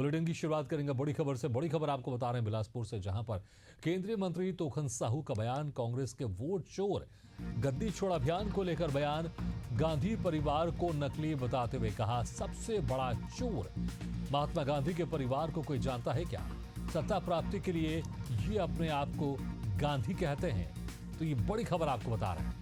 Bulletin की शुरुआत करेंगे बड़ी खबर से। बड़ी खबर आपको बता रहे हैं बिलासपुर से, जहां पर केंद्रीय मंत्री तोखन साहू का बयान, कांग्रेस के वोट चोर गद्दी छोड़ अभियान को लेकर बयान। गांधी परिवार को नकली बताते हुए कहा, सबसे बड़ा चोर महात्मा गांधी के परिवार को कोई जानता है क्या? सत्ता प्राप्ति के लिए ये अपने आप को गांधी कहते हैं। तो ये बड़ी खबर आपको बता रहे हैं।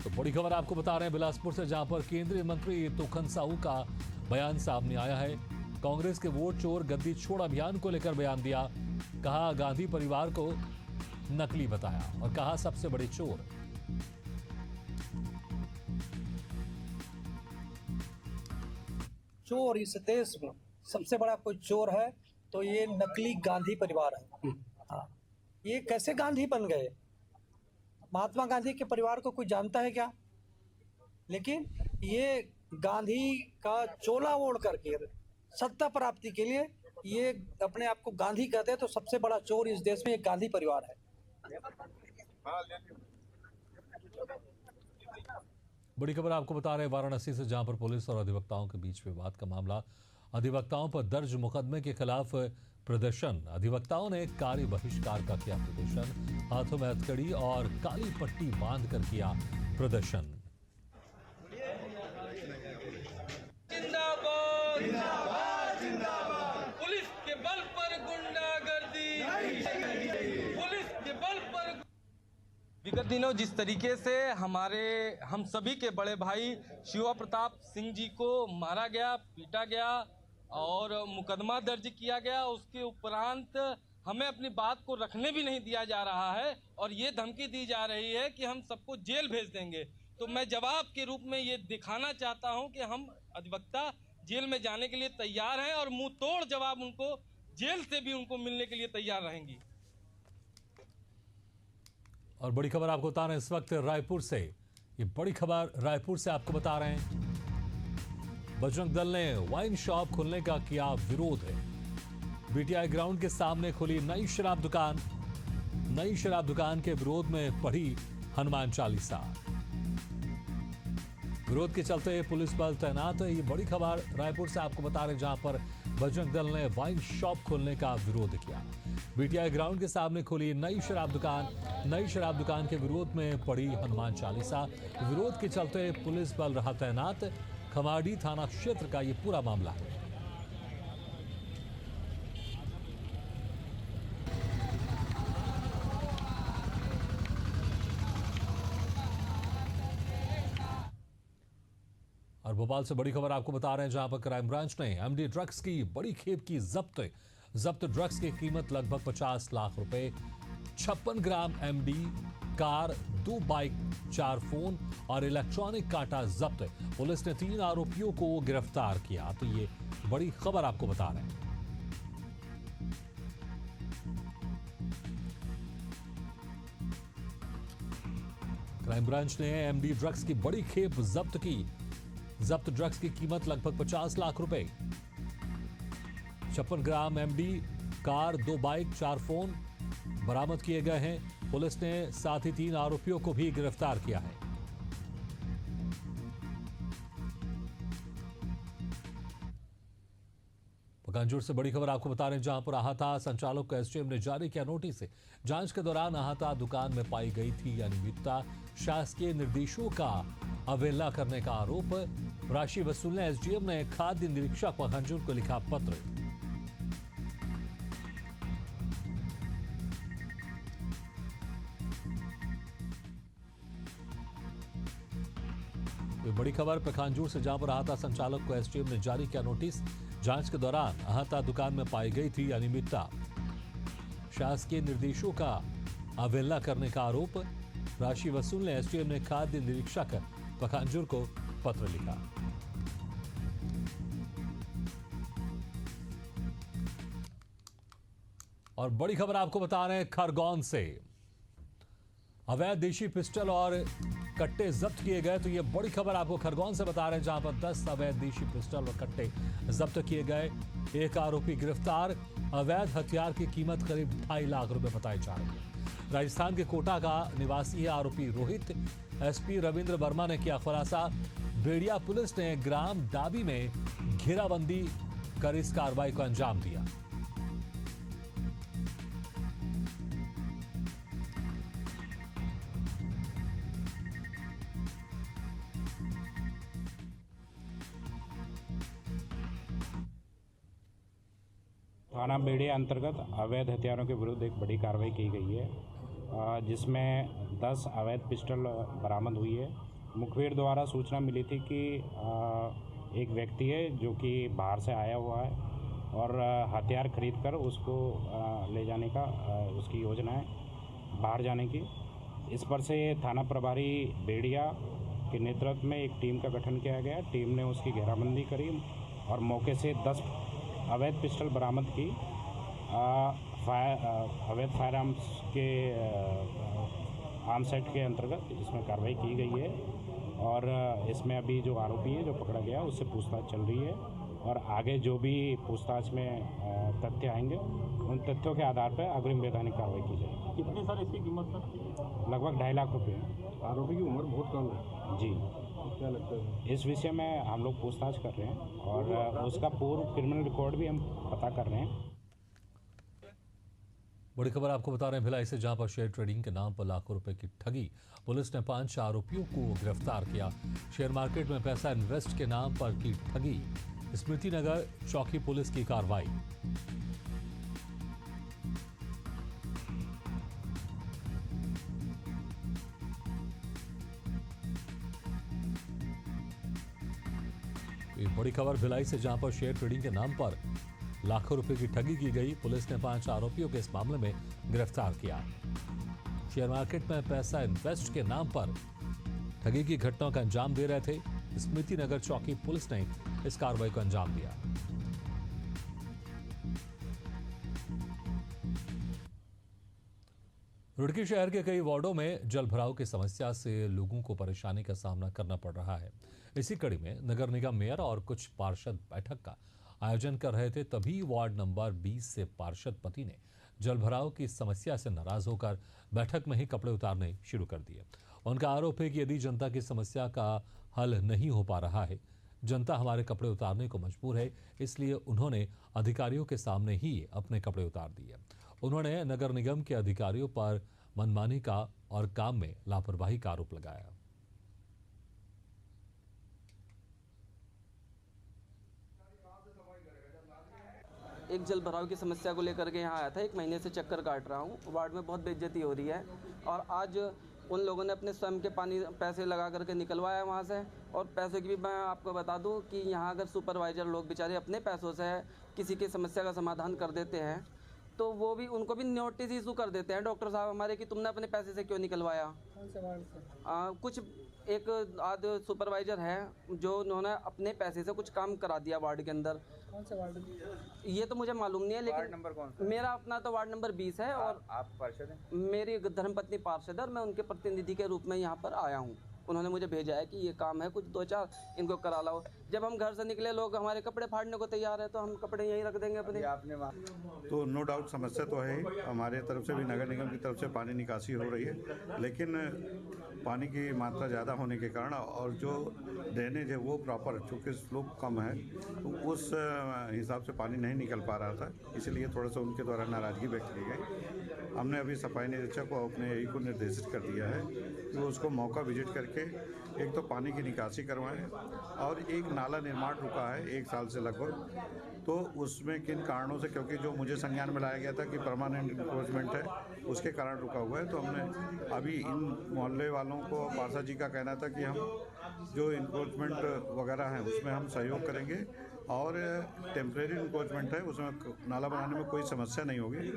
तो बड़ी खबर आपको बता रहे हैं बिलासपुर से, जहां पर केंद्रीय मंत्री तोखन साहू का बयान सामने आया है। कांग्रेस के वोट चोर गद्दी छोड़ अभियान को लेकर बयान दिया। कहा, गांधी परिवार को नकली बताया और कहा, सबसे बड़े चोर। चोर इस देश में सबसे बड़ा कोई चोर है तो ये नकली गांधी परिवार है। हाँ, ये कैसे गांधी बन गए? महात्मा गांधी के परिवार को कोई जानता है क्या? लेकिन ये गांधी का चोला ओढ़ करके सत्ता प्राप्ति के लिए ये अपने आप को गांधी कहते हैं। तो सबसे बड़ा चोर इस देश में एक गांधी परिवार है। बड़ी खबर आपको बता रहे हैं वाराणसी से, जहां पर पुलिस और अधिवक्ताओं के बीच विवाद का मामला। अधिवक्ताओं पर दर्ज मुकदमे के खिलाफ प्रदर्शन। अधिवक्ताओं ने कार्य बहिष्कार का किया प्रदर्शन। हाथों में हथकड़ी और काली पट्टी बांधकर किया प्रदर्शन। जिंदाबाद जिंदाबाद जिंदाबाद। पुलिस के बल पर गुंडागर्दी, पुलिस के बल पर। विगत दिनों जिस तरीके से हम सभी के बड़े भाई शिवा प्रताप सिंह जी को मारा गया, पीटा गया और मुकदमा दर्ज किया गया, उसके उपरांत हमें अपनी बात को रखने भी नहीं दिया जा रहा है और ये धमकी दी जा रही है कि हम सबको जेल भेज देंगे। तो मैं जवाब के रूप में ये दिखाना चाहता हूं कि हम अधिवक्ता जेल में जाने के लिए तैयार हैं और मुंह तोड़ जवाब उनको जेल से भी उनको मिलने के लिए तैयार रहेंगी। और बड़ी खबर आपको बता रहे हैं इस वक्त रायपुर से। ये बड़ी खबर रायपुर से आपको बता रहे हैं, बजरंग दल ने वाइन शॉप खुलने का किया विरोध है। बीटीआई ग्राउंड के सामने खुली नई शराब दुकान। नई शराब दुकान के विरोध में पढ़ी हनुमान चालीसा। विरोध के चलते पुलिस बल तैनात है। ये बड़ी खबर रायपुर से आपको बता रहे हैं, जहां पर बजरंग दल ने वाइन शॉप खोलने का विरोध किया। बीटीआई ग्राउंड के सामने खुली नई शराब दुकान। नई शराब दुकान के विरोध में पढ़ी हनुमान चालीसा। विरोध के चलते पुलिस बल रहा तैनात। खमाड़ी थाना क्षेत्र का ये पूरा मामला है। और भोपाल से बड़ी खबर आपको बता रहे हैं, जहां पर क्राइम ब्रांच ने एमडी ड्रग्स की बड़ी खेप की जब्त ड्रग्स की कीमत लगभग 50 लाख रुपए, 56 ग्राम एमडी, कार, 2 बाइक, 4 फोन और इलेक्ट्रॉनिक कांटा जब्त। पुलिस ने 3 आरोपियों को गिरफ्तार किया। तो ये बड़ी खबर आपको बता रहे हैं। क्राइम ब्रांच ने एमडी ड्रग्स की बड़ी खेप जब्त की। जब्त ड्रग्स की कीमत लगभग 50 लाख रुपए, 56 ग्राम एमडी, कार, 2 बाइक, 4 फोन बरामद किए गए हैं। पुलिस ने साथ ही 3 आरोपियों को भी गिरफ्तार किया है। पकानजोर से बड़ी खबर आपको बता रहे हैं, जहां पर आहाता संचालक को एसडीएम ने जारी किया नोटिस। जांच के दौरान आहाता दुकान में पाई गई थी अनियमितता। शासकीय निर्देशों का अवहेलना करने का आरोप। राशि वसूलने एसडीएम ने खाद्य निरीक्षक पकानजोर को लिखा पत्र। ये बड़ी खबर पखानजोर से, जहां पर आहाता संचालक को एसडीएम ने जारी किया नोटिस। जांच के दौरान आहाता दुकान में पाई गई थी अनियमितता। शासकीय निर्देशों का अवहेलना करने का आरोप। राशि वसूलने एसडीएम ने खाद्य निरीक्षक पखानजोर को पत्र लिखा। और बड़ी खबर आपको बता रहे हैं खरगोन से। अवैध देशी पिस्टल और कट्टे जब्त किए गए। तो ये बड़ी खबर आपको खरगोन से बता रहे हैं, जहां पर 10 अवैध देशी पिस्टल और कट्टे जब्त किए गए। एक आरोपी गिरफ्तार। अवैध हथियार की कीमत करीब 2.5 लाख रुपए बताई जा रही है। राजस्थान के कोटा का निवासी है आरोपी रोहित। एसपी रविंद्र वर्मा ने किया खुलासा। बेड़िया पुलिस ने ग्राम डाबी में घेराबंदी कर इस कार्रवाई को अंजाम दिया। थाना बेड़िया अंतर्गत अवैध हथियारों के विरुद्ध एक बड़ी कार्रवाई की गई है, जिसमें 10 अवैध पिस्टल बरामद हुई है। मुखबिर द्वारा सूचना मिली थी कि एक व्यक्ति है जो कि बाहर से आया हुआ है और हथियार खरीदकर उसको ले जाने का उसकी योजना है, बाहर जाने की। इस पर से थाना प्रभारी बेड़िया के नेतृत्व में एक टीम का गठन किया गया। टीम ने उसकी घेराबंदी करी और मौके से 10 अवैध पिस्टल बरामद की। अवैध फायर आर्म्स के आर्म्स एक्ट के अंतर्गत इसमें कार्रवाई की गई है और इसमें अभी जो आरोपी है जो पकड़ा गया उससे पूछताछ चल रही है और आगे जो भी पूछताछ में तथ्य आएंगे उन तथ्यों के आधार पर अग्रिम वैधानिक कार्रवाई की जाएगी। कितनी सर इसकी कीमत सर? लगभग 2.5 लाख रुपये। आरोपी की उम्र बहुत कम है जी। क्या लगता है? इस विषय में हम लोग पूछताछ कर रहे हैं और उसका पूर्व क्रिमिनल रिकॉर्ड भी हम पता कर रहे हैं। बड़ी खबर आपको बता रहे हैं भिलाई से, जहां पर शेयर ट्रेडिंग के नाम पर लाखों रुपए की ठगी। पुलिस ने 5 आरोपियों को गिरफ्तार किया। शेयर मार्केट में पैसा इन्वेस्ट के नाम पर की ठगी। स्मृति नगर चौकी पुलिस की कार्रवाई। बड़ी खबर भिलाई से, जहां पर शेयर ट्रेडिंग के नाम पर लाखों रुपए की ठगी की गई। पुलिस ने 5 आरोपियों को इस मामले में गिरफ्तार किया। शेयर मार्केट में पैसा इन्वेस्ट के नाम पर ठगी की घटनाओं का अंजाम दे रहे थे। स्मृति नगर चौकी पुलिस ने इस कार्रवाई को अंजाम दिया। रुड़की शहर के कई वार्डों में जल भराव की समस्या से लोगों को परेशानी का सामना करना पड़ रहा है। इसी कड़ी में नगर निगम मेयर और कुछ पार्षद बैठक का आयोजन कर रहे थे, तभी वार्ड नंबर 20 से पार्षद पति ने जल भराव की समस्या से नाराज होकर बैठक में ही कपड़े उतारने शुरू कर दिए। उनका आरोप है कि यदि जनता की समस्या का हल नहीं हो पा रहा है, जनता हमारे कपड़े उतारने को मजबूर है, इसलिए उन्होंने अधिकारियों के सामने ही अपने कपड़े उतार दिए। उन्होंने नगर निगम के अधिकारियों पर मनमानी का और काम में लापरवाही का आरोप लगाया। एक जल भराव की समस्या को लेकर के यहाँ आया था। 1 महीने से चक्कर काट रहा हूँ। वार्ड में बहुत बेइज्जती हो रही है और आज उन लोगों ने अपने स्वयं के पैसे लगा करके निकलवाया वहाँ से। और पैसों की भी मैं आपको बता दूँ कि यहाँ अगर सुपरवाइज़र लोग बेचारे अपने पैसों से किसी की समस्या का समाधान कर देते हैं तो वो भी उनको भी नोटिस इशू कर देते हैं डॉक्टर साहब हमारे कि तुमने अपने पैसे से क्यों निकलवाया। कुछ एक आध सुपरवाइज़र है जो उन्होंने अपने पैसे से कुछ काम करा दिया वार्ड के अंदर। कौन सा वार्ड? ये तो मुझे मालूम नहीं है, लेकिन वार्ड नंबर कौन सा? मेरा अपना तो वार्ड नंबर 20 है और आप पार्षद हैं? मेरी धर्मपत्नी पार्षद है और मैं उनके प्रतिनिधि के रूप में यहाँ पर आया हूँ। उन्होंने मुझे भेजा है कि ये काम है, कुछ 2-4 इनको करा लाओ। जब हम घर से निकले लोग हमारे कपड़े फाड़ने को तैयार है तो हम कपड़े यहीं रख देंगे अपने। आपने तो नो डाउट समस्या तो है। हमारे तरफ से भी नगर निगम की तरफ से पानी निकासी हो रही है, लेकिन पानी की मात्रा ज़्यादा होने के कारण और जो ड्रेनेज है वो प्रॉपर, चूँकि स्लोप कम है तो उस हिसाब से पानी नहीं निकल पा रहा था, इसलिए थोड़ा सा उनके द्वारा नाराज़गी व्यक्त की गई। हमने अभी सफाई निरीक्षक को अपने एई को निर्देशित कर दिया है कि वो उसको मौका विजिट करके एक तो पानी की निकासी करवाएं और एक नाला निर्माण रुका है 1 साल से लगभग, तो उसमें किन कारणों से, क्योंकि जो मुझे संज्ञान में लाया गया था कि परमानेंट इंक्रोचमेंट है उसके कारण रुका हुआ है, तो हमने अभी इन मोहल्ले वालों को, पार्षद जी का कहना था कि हम जो इंक्रोचमेंट वगैरह हैं उसमें हम सहयोग करेंगे और टेम्परेरी इंक्रोचमेंट है उसमें नाला बनाने में कोई समस्या नहीं होगी।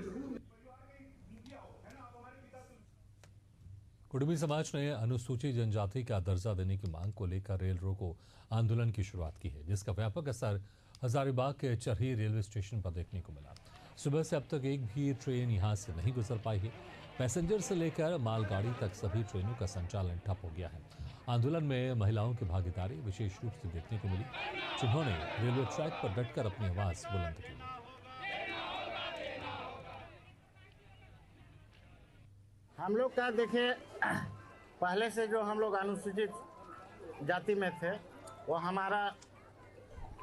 कुटुंबी समाज ने अनुसूचित जनजाति का दर्जा देने की मांग को लेकर रेल रोको आंदोलन की शुरुआत की है, जिसका व्यापक असर हजारीबाग के चरही रेलवे स्टेशन पर देखने को मिला। सुबह से अब तक एक भी ट्रेन यहां से नहीं गुजर पाई है। पैसेंजर से लेकर मालगाड़ी तक सभी ट्रेनों का संचालन ठप हो गया है। आंदोलन में महिलाओं की भागीदारी विशेष रूप से देखने को मिली, जिन्होंने रेलवे ट्रैक पर डटकर अपनी आवाज बुलंद की। हम लोग का देखिए पहले से जो हम लोग अनुसूचित जाति में थे वो हमारा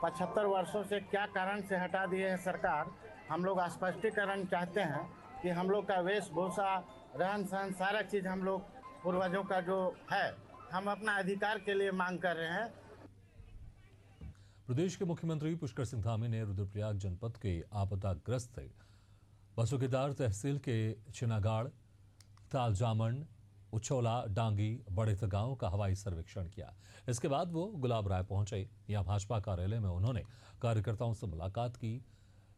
75 वर्षों से क्या कारण से हटा दिए है सरकार, हम लोग स्पष्टीकरण चाहते हैं कि हम लोग का वेशभूषा, रहन सहन, सारा चीज़ हम लोग पूर्वजों का जो है, हम अपना अधिकार के लिए मांग कर रहे हैं। प्रदेश के मुख्यमंत्री पुष्कर सिंह धामी ने रुद्रप्रयाग जनपद के आपदाग्रस्त बसुकेदार तहसील के चिनागाड़, तालजामन, उछोला, डांगी, बड़ेत गांव का हवाई सर्वेक्षण किया। इसके बाद वो गुलाब राय पहुंचे। यहां भाजपा कार्यालय में उन्होंने कार्यकर्ताओं से मुलाकात की।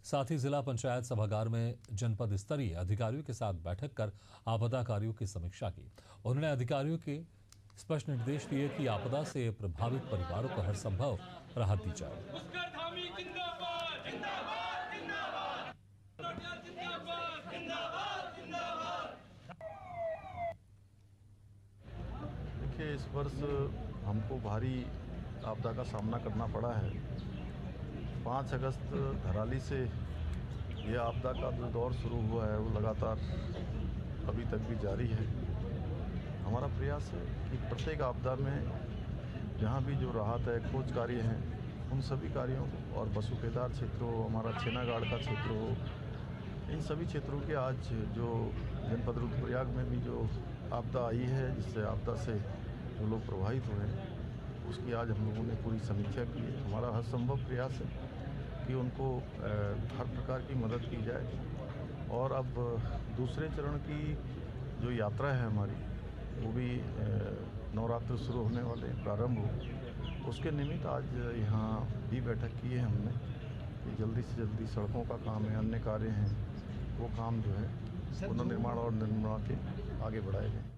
साथ ही जिला पंचायत सभागार में जनपद स्तरीय अधिकारियों के साथ बैठक कर आपदा कार्यों की समीक्षा की। उन्होंने अधिकारियों के स्पष्ट निर्देश दिए कि आपदा से प्रभावित परिवारों को हर संभव राहत दी जाए। पुष्कर धामी जिंदाबाद जिंदाबाद जिंदाबाद जिंदाबाद जिंदाबाद जिंदाबाद। देखिए, इस वर्ष हमको भारी आपदा का सामना करना पड़ा है। 5 अगस्त धराली से ये आपदा का जो दौर शुरू हुआ है वो लगातार अभी तक भी जारी है। हमारा प्रयास है कि प्रत्येक आपदा में जहाँ भी जो राहत है, खोज कार्य हैं, उन सभी कार्यों और बसुकेदार क्षेत्र हो, हमारा छेनागाड़ का क्षेत्र हो, इन सभी क्षेत्रों के आज जो जनपद रुद्रप्रयाग में भी जो आपदा आई है, जिससे आपदा से जो लोग प्रभावित हुए हैं, उसकी आज हम लोगों ने पूरी समीक्षा की है। हमारा हर संभव प्रयास है कि उनको हर प्रकार की मदद की जाए। और अब दूसरे चरण की जो यात्रा है हमारी, वो भी नवरात्र शुरू होने वाले प्रारंभ हो, उसके निमित्त आज यहाँ भी बैठक की है हमने कि जल्दी से जल्दी सड़कों का काम है, अन्य कार्य हैं, वो काम जो है पुनर्निर्माण और निर्माण के आगे बढ़ाए जाए।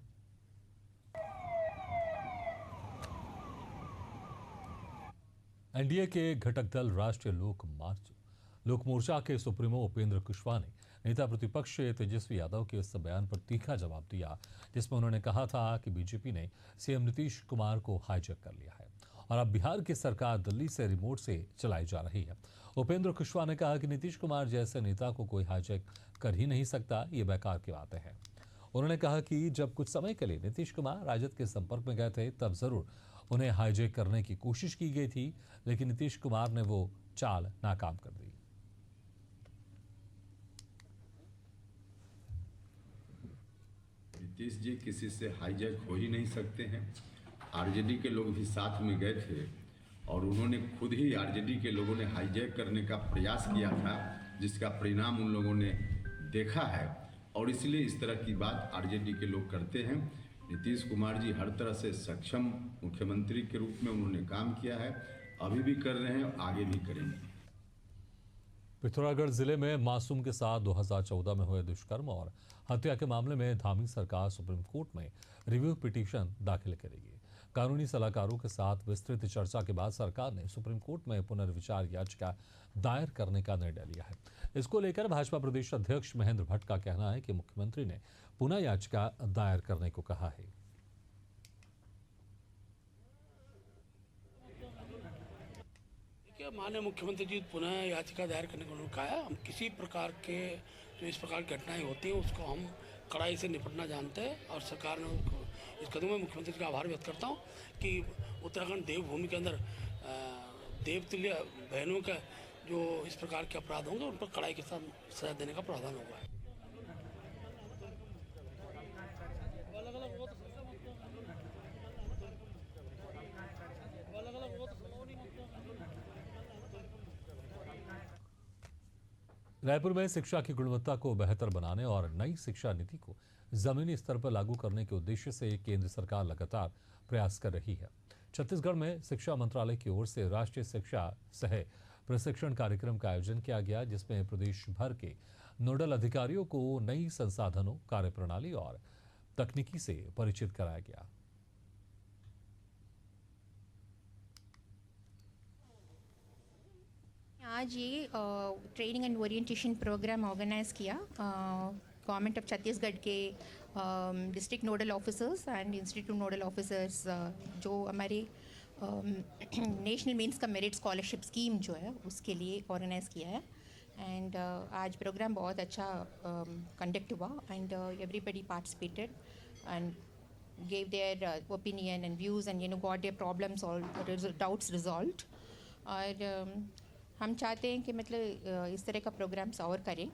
एनडीए के घटक दल राष्ट्रीय लोक मोर्चा के सुप्रीमो उपेंद्र कुशवाहा ने नेता प्रतिपक्ष तेजस्वी यादव के इस बयान पर तीखा जवाब दिया, जिसमें उन्होंने कहा था कि बीजेपी ने सीएम नीतीश कुमार को हाईजैक कर लिया है और अब बिहार की सरकार दिल्ली से रिमोट से चलाई जा रही है। उपेंद्र कुशवाहा ने कहा कि नीतीश कुमार जैसे नेता को कोई हाईजैक कर ही नहीं सकता, ये बेकार की बातें हैं। उन्होंने कहा कि जब कुछ समय के लिए नीतीश कुमार राजद के संपर्क में गए थे, तब जरूर उन्हें हाईजैक करने की कोशिश की गई थी, लेकिन नीतीश कुमार ने वो चाल नाकाम कर दी। नीतीश जी किसी से हाईजैक हो ही नहीं सकते हैं। आरजेडी के लोग भी साथ में गए थे और उन्होंने खुद ही, आरजेडी के लोगों ने हाईजैक करने का प्रयास किया था, जिसका परिणाम उन लोगों ने देखा है और इसलिए इस तरह की बात आरजेडी के लोग करते हैं। नीतीश कुमार जी हर तरह से सक्षम मुख्यमंत्री के रूप में उन्होंने काम किया है, अभी भी कर रहे हैं और आगे भी करेंगे। पिथौरागढ़ जिले में मासूम के साथ 2014 में हुए दुष्कर्म और हत्या के मामले में धामी सरकार सुप्रीम कोर्ट में रिव्यू पिटीशन दाखिल करेगी। कानूनी सलाहकारों के साथ विस्तृत चर्चा के बाद सरकार ने सुप्रीम कोर्ट में पुनर्विचार याचिका दायर करने का निर्णय लिया है। इसको लेकर भाजपा प्रदेश अध्यक्ष महेंद्र भट्ट का कहना है कि मुख्यमंत्री ने पुनः याचिका दायर करने को कहा है। माननीय मुख्यमंत्री जी पुनः याचिका दायर करने को उन्होंने कहा है। हम किसी प्रकार के जो इस प्रकार की घटनाएं होती हैं उसको हम कड़ाई से निपटना जानते हैं और सरकार ने इस कदम में मुख्यमंत्री जी का आभार व्यक्त करता हूं कि उत्तराखंड देवभूमि के अंदर देवतुल्य बहनों का जो इस प्रकार के अपराध होंगे उन पर कड़ाई के साथ सजा देने का प्रावधान होगा। रायपुर में शिक्षा की गुणवत्ता को बेहतर बनाने और नई शिक्षा नीति को जमीनी स्तर पर लागू करने के उद्देश्य से केंद्र सरकार लगातार प्रयास कर रही है। छत्तीसगढ़ में शिक्षा मंत्रालय की ओर से राष्ट्रीय शिक्षा सह प्रशिक्षण कार्यक्रम का आयोजन किया गया, जिसमें प्रदेश भर के नोडल अधिकारियों को नई संसाधनों, कार्यप्रणाली और तकनीकी से परिचित कराया गया। आज ये training and orientation program organise किया गवर्नमेंट ऑफ छत्तीसगढ़ के district nodal officers and institute nodal officers जो हमारे नेशनल मेंस का मेरिट स्कॉलरशिप स्कीम जो है उसके लिए ऑर्गेनाइज किया है। एंड आज प्रोग्राम बहुत अच्छा कंडक्ट हुआ and everybody participated and gave their opinion and views and got their problems all doubts resolved. और हम चाहते हैं कि मतलब इस तरह का प्रोग्राम्स और करें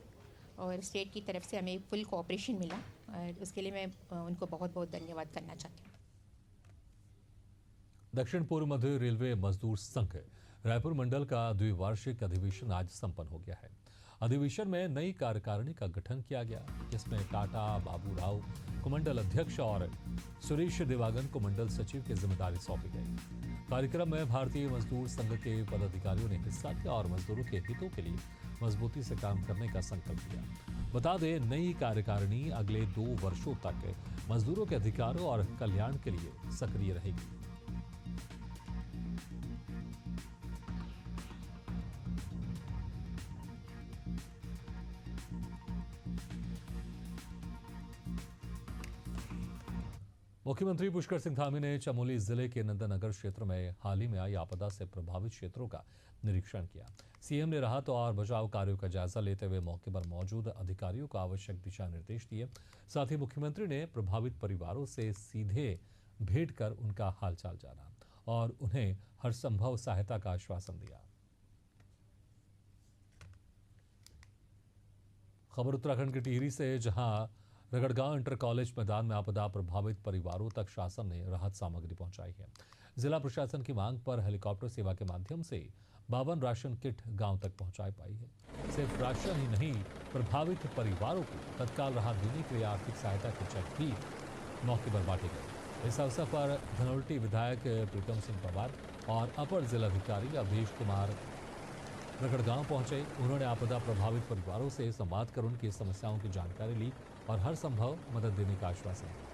और स्टेट की तरफ से हमें फुल कोऑपरेशन मिला और उसके लिए मैं उनको बहुत बहुत धन्यवाद करना चाहती हूँ। दक्षिण पूर्व मध्य रेलवे मजदूर संघ रायपुर मंडल का द्विवार्षिक अधिवेशन आज संपन्न हो गया है। अधिवेशन में नई कार्यकारिणी का गठन किया गया, जिसमें टाटा बाबू राव को मंडल अध्यक्ष और सुरेश देवागन को मंडल सचिव की जिम्मेदारी सौंपी गई। कार्यक्रम में भारतीय मजदूर संघ के पदाधिकारियों ने हिस्सा लिया और मजदूरों के हितों के लिए मजबूती से काम करने का संकल्प लिया। बता दें, नई कार्यकारिणी अगले 2 वर्षों तक मजदूरों के अधिकारों और कल्याण के लिए सक्रिय रहेगी। मुख्यमंत्री पुष्कर सिंह धामी ने चमोली जिले के नंदनगर क्षेत्र में हाल ही में आई आपदा से प्रभावित क्षेत्रों का निरीक्षण किया। सीएम ने राहत और बचाव कार्यों का जायजा लेते हुए मौके पर मौजूद अधिकारियों को आवश्यक दिशा निर्देश दिए। साथ ही मुख्यमंत्री ने प्रभावित परिवारों से सीधे भेंट कर उनका हालचाल जाना और उन्हें हर संभव सहायता का आश्वासन दिया। खबर उत्तराखंड के टिहरी से, जहां रगड़गांव इंटर कॉलेज मैदान में आपदा प्रभावित परिवारों तक शासन ने राहत सामग्री पहुंचाई है। जिला प्रशासन की मांग पर हेलीकॉप्टर सेवा के माध्यम से 52 राशन किट गांव तक पहुंचाई पाई है। सिर्फ राशन ही नहीं, प्रभावित परिवारों को तत्काल राहत देने के लिए आर्थिक सहायता के चेक भी मौके पर बांटे गए। इस अवसर पर धनौल्टी विधायक प्रीतम सिंह पवार और अपर जिलाधिकारी अवधेश कुमार रगड़गांव पहुंचे। उन्होंने आपदा प्रभावित परिवारों से संवाद कर उनकी समस्याओं की जानकारी ली और हर संभव मदद देने का आश्वासन दिया।